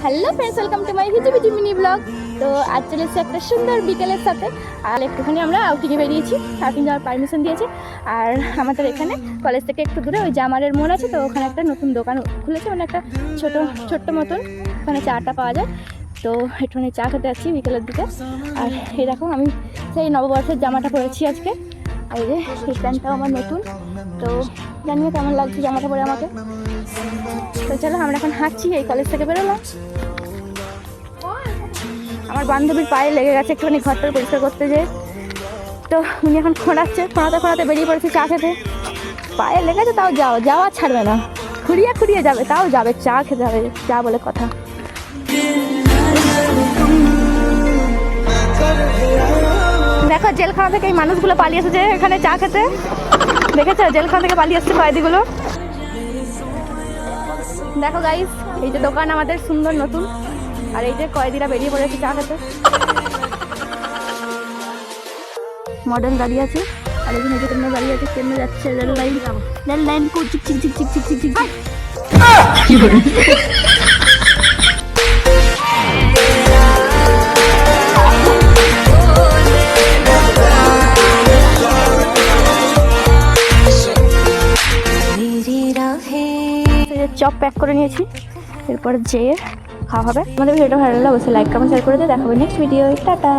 Hello friends, welcome to my হিজিবিজি mini blog. তো আজ চলে এসেছি একটা সুন্দর বিকেলের সাথে। আর একটুখানি আমরা আউটিংয়ে বেরিয়েছি, আউটিং যাওয়ার পারমিশন দিয়েছে। আর আমাদের এখানে কলেজ থেকে একটু দূরে ওই জামারের মোড় আছে, তো ওখানে একটা নতুন দোকান খুলেছে, মানে একটা ছোট্ট মতন, ওখানে চাটা পাওয়া যায়। তো একটুখানি চা খেতে যাচ্ছি বিকেলের দিকে। আর এই দেখো, আমি সেই নববর্ষের জামাটা পরেছি আজকে। আর এই যে এই প্যান্টটাও আমার নতুন, তো জানিও কেমন লাগছে জামাটা পরে আমাকে। তো চলো, আমরা এখন হাঁটছি, এই কলেজ থেকে বেরোলাম। আমার বান্ধবীর পায়ে লেগে গেছে একটুখানি ঘরটা পরিষ্কার করতে যেয়ে, তো উনি এখন খোঁড়াতে বেরিয়ে পড়েছে চা খেতে। পায়ে লেগেছে তাও যাওয়া ছাড়বে না, খুঁড়িয়ে যাবে, তাও যাবে, চা খেতে হবে, চা বলে কথা। দেখো, জেলখানা থেকে এই মানুষগুলো পালিয়ে এসেছে এখানে চা খেতে, দেখেছো? জেলখানা থেকে পালিয়ে এসছে কয়েদিগুলো। দেখো গাইস, এই যে দোকান আমাদের সুন্দর নতুন, আর এই যে কয়েদিরা বেরিয়ে পড়েছে চা খেতে। মডার্ন দাঁড়িয়ে আছে, আর এখানে যে ট্রেনে দাঁড়িয়ে আছে, ট্রেনে যাচ্ছে রেল লাইন চিক চিক চিক চিক চিক চিক চিক। কি করে চপ প্যাক করে নিয়েছি, এরপর যেয়ে খাওয়া হবে। আমাদের ভিডিওটা ভালো লাগলে অবশ্যই লাইক কমেন্ট শেয়ার করে দিয়ে দেখাবে নেক্সট ভিডিও। টাটা।